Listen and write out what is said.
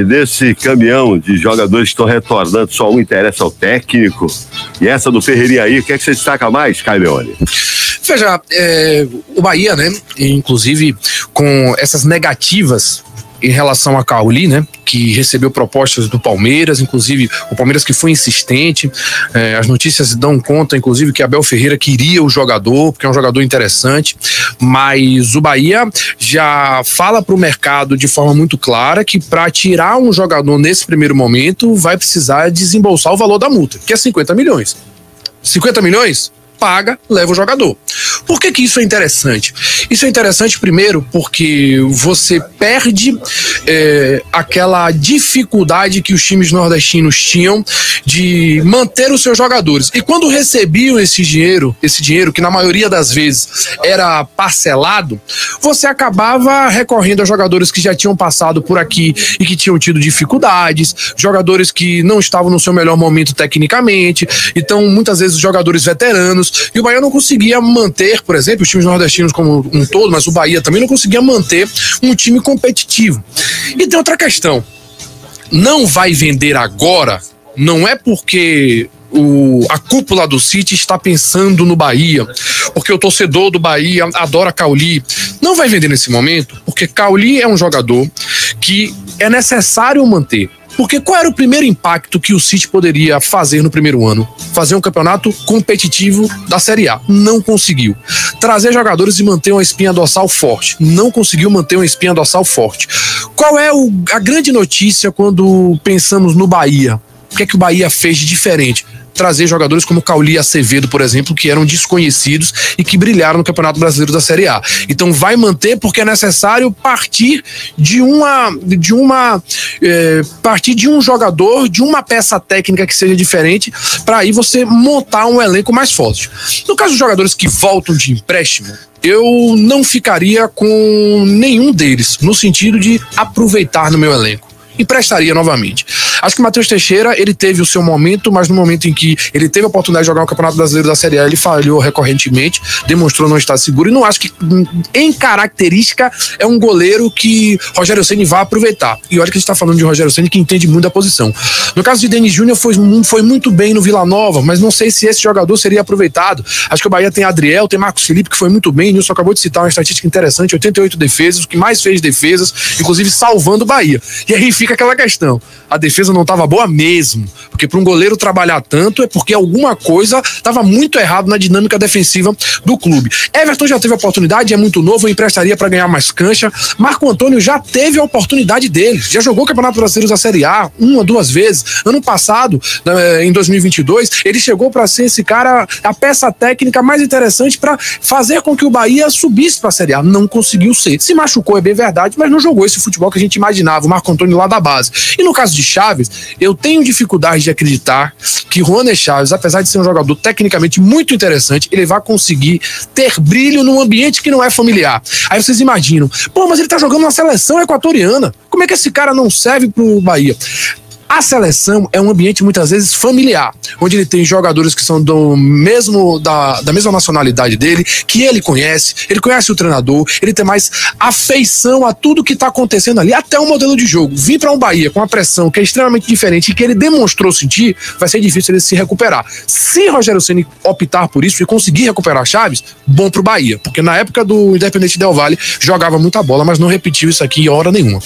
desse caminhão de jogadores que estão retornando, só um interessa ao técnico. E essa do Ferreirinha aí, o que é que você destaca mais, Caio Leone? Veja, o Bahia, né, inclusive com essas negativas em relação a Cauli, né, que recebeu propostas do Palmeiras, inclusive o Palmeiras que foi insistente, as notícias dão conta, inclusive, que Abel Ferreira queria o jogador, porque é um jogador interessante, mas o Bahia já fala para o mercado de forma muito clara que para tirar um jogador nesse primeiro momento vai precisar desembolsar o valor da multa, que é 50 milhões. 50 milhões? Paga, leva o jogador. Por que isso é interessante? Isso é interessante primeiro porque você perde aquela dificuldade que os times nordestinos tinham de manter os seus jogadores. E quando recebiam esse dinheiro que na maioria das vezes era parcelado, você acabava recorrendo a jogadores que já tinham passado por aqui e que tinham tido dificuldades, jogadores que não estavam no seu melhor momento tecnicamente, então muitas vezes jogadores veteranos. E o Bahia não conseguia manter, por exemplo, os times nordestinos como um todo, mas o Bahia também não conseguia manter um time competitivo. E tem outra questão. Não vai vender agora, não é porque a cúpula do City está pensando no Bahia, porque o torcedor do Bahia adora Cauli. Não vai vender nesse momento, porque Cauli é um jogador que é necessário manter. Porque qual era o primeiro impacto que o City poderia fazer no primeiro ano? Fazer um campeonato competitivo da Série A. Não conseguiu. Trazer jogadores e manter uma espinha dorsal forte. Não conseguiu manter uma espinha dorsal forte. Qual é a grande notícia quando pensamos no Bahia? O que é que o Bahia fez de diferente? Trazer jogadores como Cauli e Acevedo, por exemplo, que eram desconhecidos e que brilharam no Campeonato Brasileiro da Série A. Então vai manter porque é necessário partir de um jogador, de uma peça técnica que seja diferente, para aí você montar um elenco mais forte. No caso dos jogadores que voltam de empréstimo, eu não ficaria com nenhum deles, no sentido de aproveitar no meu elenco. Emprestaria novamente. Acho que o Matheus Teixeira, ele teve o seu momento, mas no momento em que ele teve a oportunidade de jogar o Campeonato Brasileiro da Série A, ele falhou recorrentemente, demonstrou não estar seguro, e não acho que, em característica, é um goleiro que Rogério Ceni vai aproveitar. E olha que a gente está falando de Rogério Ceni, que entende muito da posição. No caso de Denis Júnior, foi muito bem no Vila Nova, mas não sei se esse jogador seria aproveitado. Acho que o Bahia tem Adriel, tem Marcos Felipe, que foi muito bem, Nilson acabou de citar uma estatística interessante, 88 defesas, o que mais fez defesas, inclusive salvando o Bahia. E aí fica aquela questão, a defesa não estava boa mesmo, porque para um goleiro trabalhar tanto é porque alguma coisa estava muito errado na dinâmica defensiva do clube. Everton já teve a oportunidade, é muito novo, eu emprestaria para ganhar mais cancha. Marco Antônio já teve a oportunidade dele, já jogou o Campeonato Brasileiro da Série A 1 2 vezes. Ano passado, em 2022, ele chegou para ser esse cara, a peça técnica mais interessante para fazer com que o Bahia subisse para a Série A. Não conseguiu ser. Se machucou, é bem verdade, mas não jogou esse futebol que a gente imaginava, o Marco Antônio lá da base. E no caso de Chaves, eu tenho dificuldade de acreditar que Juaner Chaves, apesar de ser um jogador tecnicamente muito interessante, ele vai conseguir ter brilho num ambiente que não é familiar. Aí vocês imaginam, mas ele tá jogando na seleção equatoriana. Como é que esse cara não serve pro Bahia? A seleção é um ambiente muitas vezes familiar, onde ele tem jogadores que são da mesma nacionalidade dele, que ele conhece o treinador, ele tem mais afeição a tudo que está acontecendo ali, até o modelo de jogo. Vir para um Bahia com uma pressão que é extremamente diferente e que ele demonstrou sentir, vai ser difícil ele se recuperar. Se Rogério Ceni optar por isso e conseguir recuperar Chaves, bom pro Bahia, porque na época do Independente Del Valle jogava muita bola, mas não repetiu isso aqui em hora nenhuma.